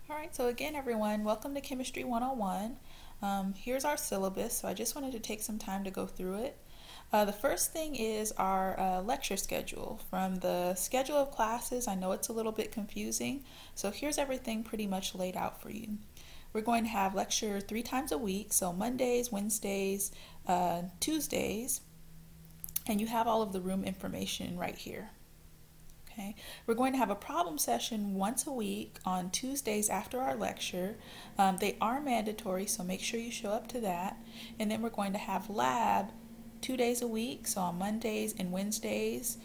All right, so again, everyone, welcome to Chemistry 101. Here's our syllabus, so I just wanted to take some time to go through it. The first thing is our lecture schedule. From the schedule of classes, I know it's a little bit confusing, so here's everything pretty much laid out for you. We're going to have lecture 3 times a week, so Mondays, Wednesdays, Tuesdays, and you have all of the room information right here. Okay. We're going to have a problem session once a week on Tuesdays after our lecture. They are mandatory, so make sure you show up to that. And then we're going to have lab 2 days a week, so on Mondays and Wednesdays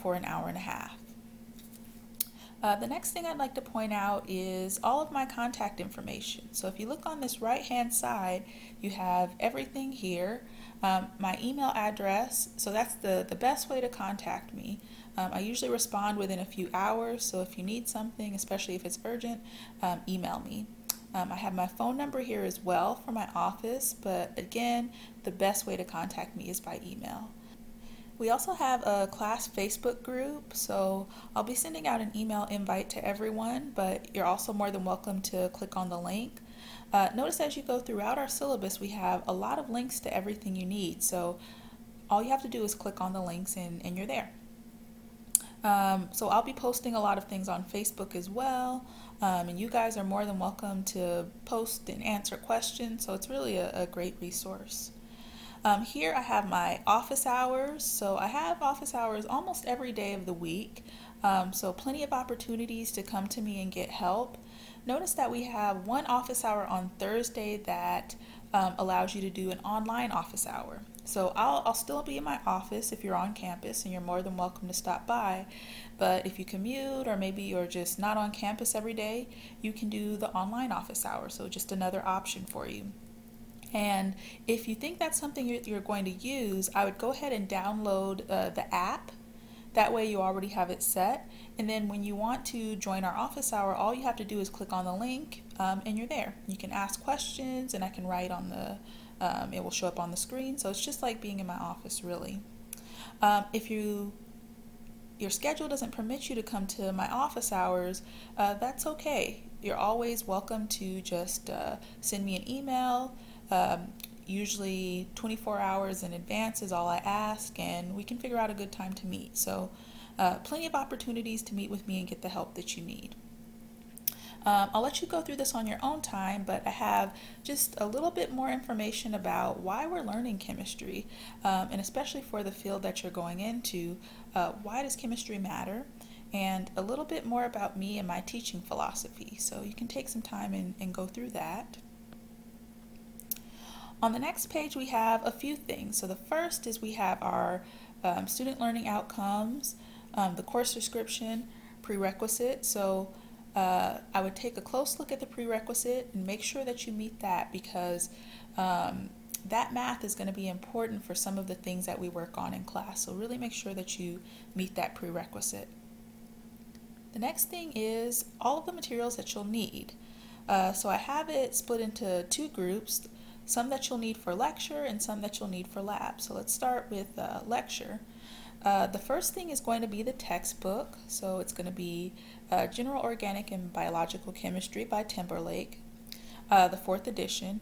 for an hour and a half. The next thing I'd like to point out is all of my contact information. So if you look on this right hand side, you have everything here. My email address, so that's the best way to contact me. I usually respond within a few hours, so if you need something, especially if it's urgent, email me. I have my phone number here as well for my office, but again, the best way to contact me is by email. We also have a class Facebook group, so I'll be sending out an email invite to everyone, but you're also more than welcome to click on the link. Notice as you go throughout our syllabus, we have a lot of links to everything you need, so all you have to do is click on the links and you're there. So I'll be posting a lot of things on Facebook as well, and you guys are more than welcome to post and answer questions, so it's really a great resource. Here I have my office hours. So I have office hours almost every day of the week. So plenty of opportunities to come to me and get help. Notice that we have one office hour on Thursday that allows you to do an online office hour. So I'll still be in my office if you're on campus, and you're more than welcome to stop by. But if you commute or maybe you're just not on campus every day, you can do the online office hour. So just another option for you. And if you think that's something you're going to use, I would go ahead and download the app. That way you already have it set. And then when you want to join our office hour, all you have to do is click on the link and you're there. You can ask questions and I can write on it will show up on the screen. So it's just like being in my office, really. If your schedule doesn't permit you to come to my office hours, that's okay. You're always welcome to just send me an email. Usually 24 hours in advance is all I ask, and we can figure out a good time to meet. So plenty of opportunities to meet with me and get the help that you need. I'll let you go through this on your own time, but I have just a little bit more information about why we're learning chemistry, and especially for the field that you're going into, why does chemistry matter, and a little bit more about me and my teaching philosophy. So you can take some time and go through that. On the next page, we have a few things. So the first is we have our student learning outcomes, the course description, prerequisite. So I would take a close look at the prerequisite and make sure that you meet that, because that math is going to be important for some of the things that we work on in class. So really make sure that you meet that prerequisite. The next thing is all of the materials that you'll need. So I have it split into 2 groups. Some that you'll need for lecture and some that you'll need for lab. So let's start with lecture. The first thing is going to be the textbook. So it's going to be General Organic and Biological Chemistry by Timberlake, the 4th edition.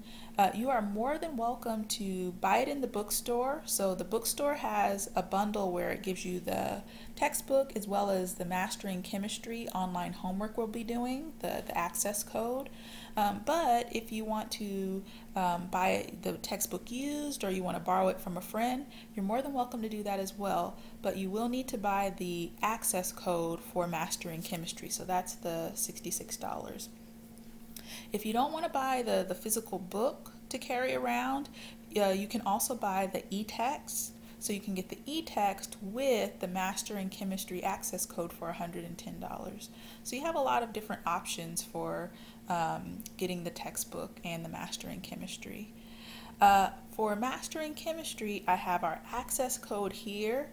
You are more than welcome to buy it in the bookstore. So the bookstore has a bundle where it gives you the textbook as well as the Mastering Chemistry online homework we'll be doing, the access code. But if you want to buy the textbook used or you want to borrow it from a friend, you're more than welcome to do that as well. But you will need to buy the access code for Mastering Chemistry. So that's the $66. If you don't want to buy the physical book to carry around, you can also buy the e-text. So you can get the e-text with the Mastering Chemistry access code for $110. So you have a lot of different options for getting the textbook and the Mastering Chemistry. For Mastering Chemistry, I have our access code here,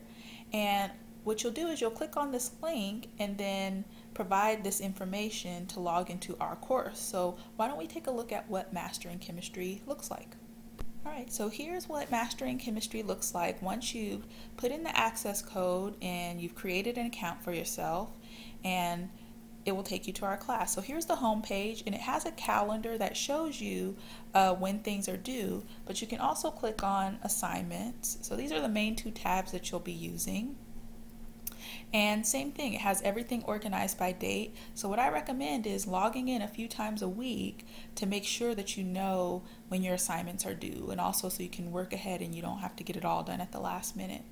and what you'll do is you'll click on this link and then provide this information to log into our course. So why don't we take a look at what Mastering Chemistry looks like. Alright, so here's what Mastering Chemistry looks like once you've put in the access code and you've created an account for yourself, and it will take you to our class. So here's the home page, and it has a calendar that shows you when things are due, but you can also click on assignments. So these are the main two tabs that you'll be using. And same thing, it has everything organized by date. So what I recommend is logging in a few times a week to make sure that you know when your assignments are due, and also so you can work ahead and you don't have to get it all done at the last minute.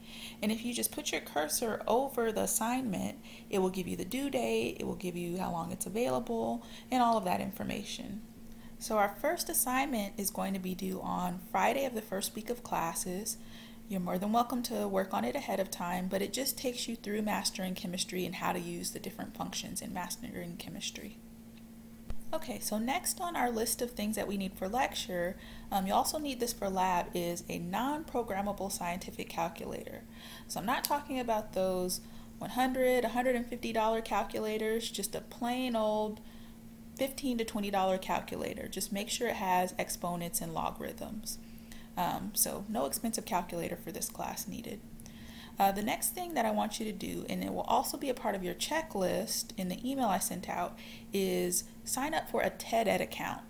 And if you just put your cursor over the assignment, it will give you the due date, it will give you how long it's available, and all of that information. So our first assignment is going to be due on Friday of the first week of classes. You're more than welcome to work on it ahead of time, but it just takes you through mastering chemistry and how to use the different functions in mastering chemistry. Okay, so next on our list of things that we need for lecture, you also need this for lab, is a non-programmable scientific calculator. So I'm not talking about those $100, $150 calculators, just a plain old $15 to $20 calculator. Just make sure it has exponents and logarithms. So no expensive calculator for this class needed. The next thing that I want you to do, and it will also be a part of your checklist in the email I sent out, is sign up for a TED-Ed account.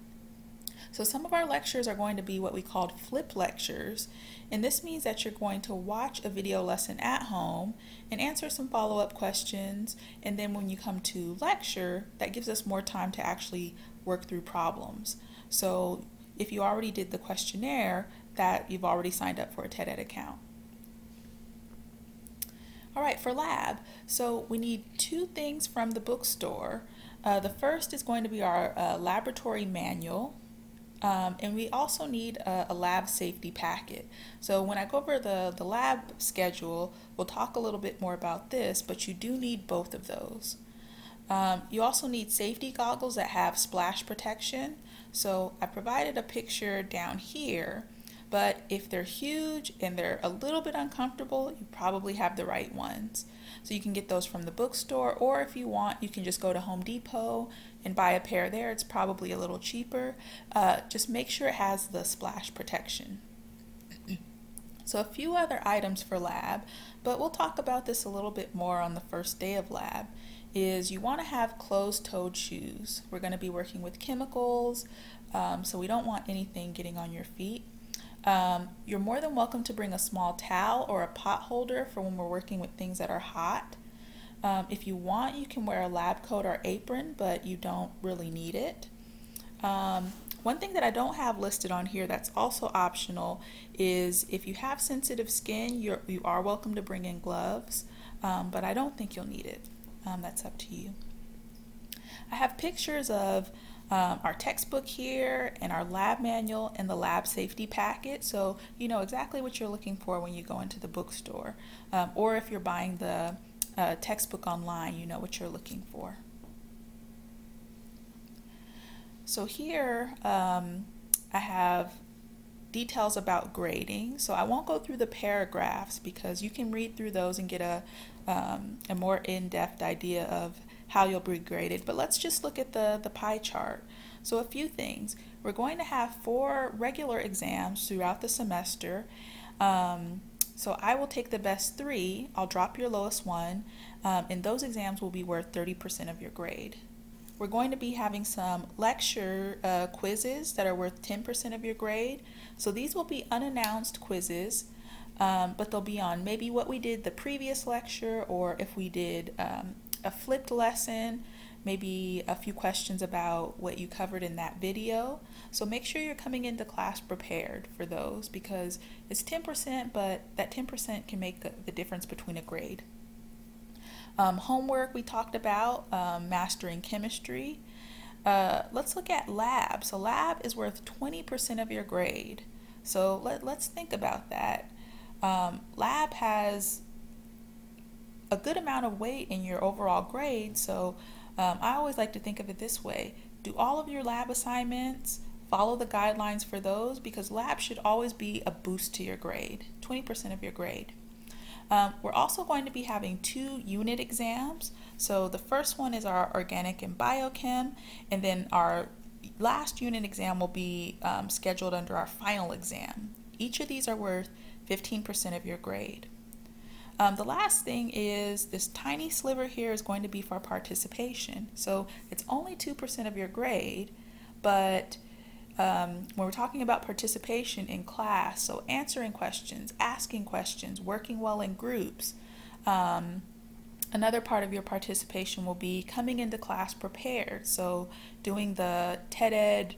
So some of our lectures are going to be what we called flip lectures, and this means that you're going to watch a video lesson at home and answer some follow-up questions, and then when you come to lecture, that gives us more time to actually work through problems. So if you already did the questionnaire, that you've already signed up for a TED-Ed account. All right, for lab, so we need two things from the bookstore. The first is going to be our laboratory manual, and we also need a lab safety packet. So when I go over the lab schedule, we'll talk a little bit more about this, but you do need both of those. You also need safety goggles that have splash protection. So I provided a picture down here, but if they're huge and they're a little bit uncomfortable, you probably have the right ones. So you can get those from the bookstore, or if you want, you can just go to Home Depot and buy a pair there. It's probably a little cheaper. Just make sure it has the splash protection. So a few other items for lab, but we'll talk about this a little bit more on the first day of lab, is you want to have closed-toed shoes. We're going to be working with chemicals, so we don't want anything getting on your feet. You're more than welcome to bring a small towel or a pot holder for when we're working with things that are hot. If you want, you can wear a lab coat or apron, but you don't really need it. One thing that I don't have listed on here that's also optional is if you have sensitive skin, you are welcome to bring in gloves, but I don't think you'll need it. That's up to you. I have pictures of our textbook here and our lab manual and the lab safety packet, so you know exactly what you're looking for when you go into the bookstore, or if you're buying the textbook online, you know what you're looking for. So here I have details about grading, so I won't go through the paragraphs because you can read through those and get a more in-depth idea of how you'll be graded, but let's just look at the pie chart. So a few things. We're going to have 4 regular exams throughout the semester. So I will take the best 3, I'll drop your lowest 1, and those exams will be worth 30% of your grade. We're going to be having some lecture quizzes that are worth 10% of your grade. So these will be unannounced quizzes, but they'll be on maybe what we did the previous lecture, or if we did a flipped lesson, maybe a few questions about what you covered in that video. So make sure you're coming into class prepared for those, because it's 10%, but that 10% can make the difference between a grade. Homework we talked about, mastering chemistry. Let's look at lab. So lab is worth 20% of your grade. So let's think about that. Lab has a good amount of weight in your overall grade, so I always like to think of it this way. Do all of your lab assignments, follow the guidelines for those, because lab should always be a boost to your grade, 20% of your grade. We're also going to be having 2 unit exams. So the first one is our organic and biochem, and then our last unit exam will be scheduled under our final exam. Each of these are worth 15% of your grade. The last thing is this tiny sliver here is going to be for participation. So it's only 2% of your grade, but when we're talking about participation in class, so answering questions, asking questions, working well in groups, another part of your participation will be coming into class prepared. So doing the TED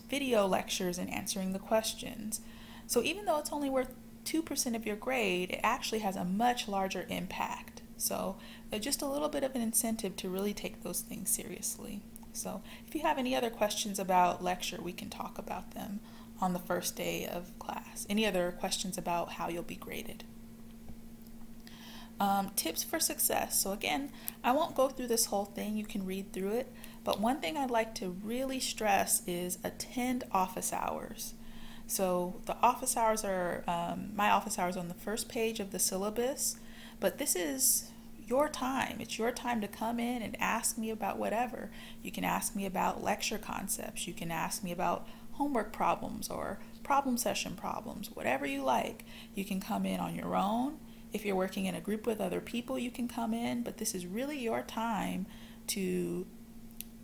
video lectures and answering the questions. So even though it's only worth 2% of your grade, it actually has a much larger impact. So just a little bit of an incentive to really take those things seriously. So if you have any other questions about lecture, we can talk about them on the first day of class. Any other questions about how you'll be graded? Tips for success. So again, I won't go through this whole thing. You can read through it. But one thing I'd like to really stress is attend office hours. So the office hours are, my office hours are on the first page of the syllabus, but this is your time. It's your time to come in and ask me about whatever. You can ask me about lecture concepts. You can ask me about homework problems or problem session problems, whatever you like. You can come in on your own. If you're working in a group with other people, you can come in, but this is really your time to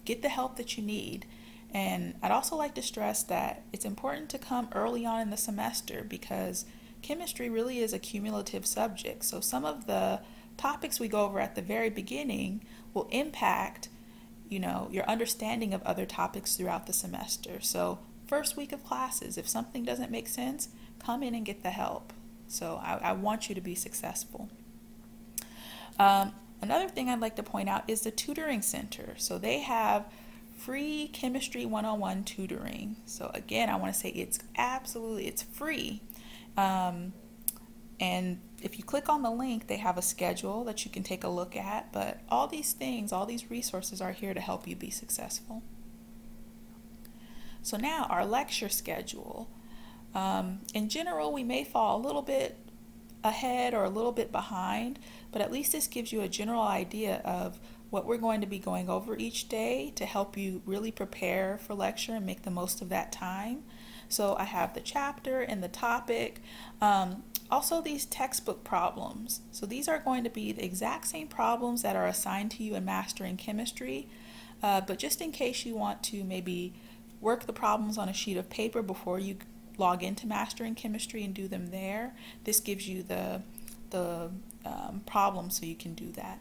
get the help that you need. And I'd also like to stress that it's important to come early on in the semester because chemistry really is a cumulative subject. So some of the topics we go over at the very beginning will impact, your understanding of other topics throughout the semester. So first week of classes, if something doesn't make sense, come in and get the help. So I want you to be successful. Another thing I'd like to point out is the tutoring center. So they have free Chemistry 101 tutoring. So again, I want to say it's free. And if you click on the link, they have a schedule that you can take a look at. But all these things, all these resources are here to help you be successful. So now our lecture schedule. In general, we may fall a little bit ahead or a little bit behind, but at least this gives you a general idea of what we're going to be going over each day to help you really prepare for lecture and make the most of that time. So I have the chapter and the topic. Also these textbook problems. So these are going to be the exact same problems that are assigned to you in Mastering Chemistry, but just in case you want to maybe work the problems on a sheet of paper before you log into Mastering Chemistry and do them there, this gives you the problem so you can do that.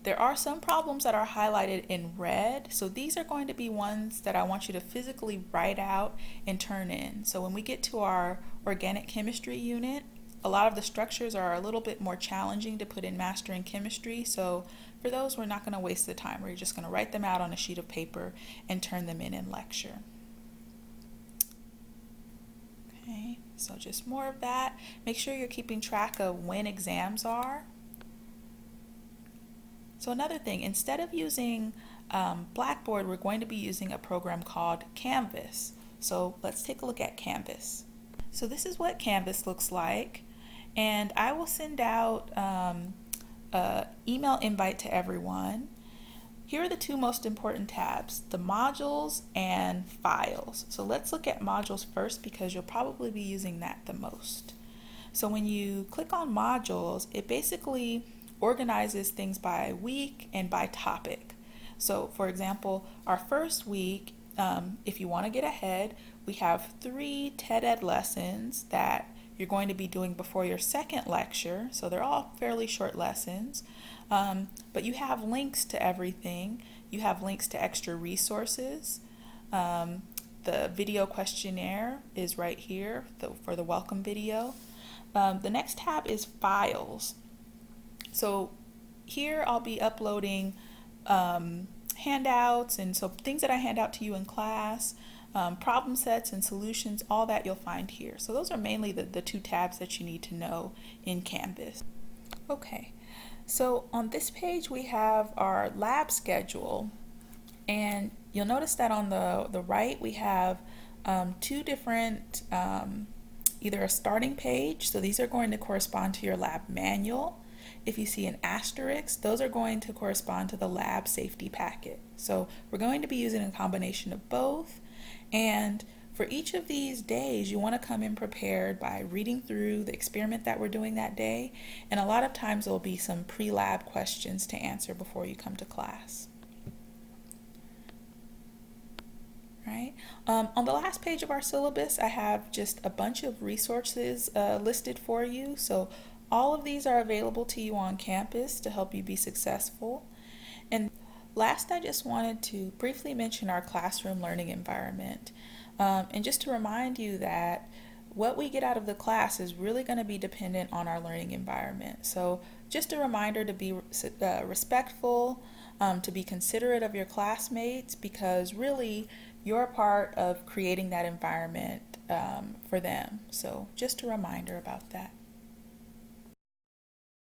There are some problems that are highlighted in red, so these are going to be ones that I want you to physically write out and turn in. So when we get to our organic chemistry unit, a lot of the structures are a little bit more challenging to put in Mastering Chemistry, so for those we're not going to waste the time. We're just going to write them out on a sheet of paper and turn them in lecture. Okay, so just more of that. Make sure you're keeping track of when exams are. So another thing, instead of using Blackboard, we're going to be using a program called Canvas. So let's take a look at Canvas. So this is what Canvas looks like, and I will send out an email invite to everyone. Here are the two most important tabs, the modules and files. So let's look at modules first because you'll probably be using that the most. So when you click on modules, it basically organizes things by week and by topic. So for example, our first week, if you want to get ahead, we have 3 TED Ed lessons that you're going to be doing before your second lecture. So they're all fairly short lessons, but you have links to everything. You have links to extra resources. The video questionnaire is right here for the welcome video. The next tab is files. So here I'll be uploading handouts, and so things that I hand out to you in class, problem sets and solutions, all that you'll find here. So those are mainly the 2 tabs that you need to know in Canvas. Okay, so on this page we have our lab schedule, and you'll notice that on the right we have 2 different, either a starting page, so these are going to correspond to your lab manual. If you see an asterisk, those are going to correspond to the lab safety packet. So we're going to be using a combination of both. And For each of these days, you want to come in prepared by reading through the experiment that we're doing that day, and a lot of times there will be some pre-lab questions to answer before you come to class. Right? On the last page of our syllabus, I have just a bunch of resources listed for you. So all of these are available to you on campus to help you be successful. And last, I just wanted to briefly mention our classroom learning environment. And just to remind you that what we get out of the class is really going to be dependent on our learning environment. So just a reminder to be respectful, to be considerate of your classmates, because really you're a part of creating that environment for them. So just a reminder about that.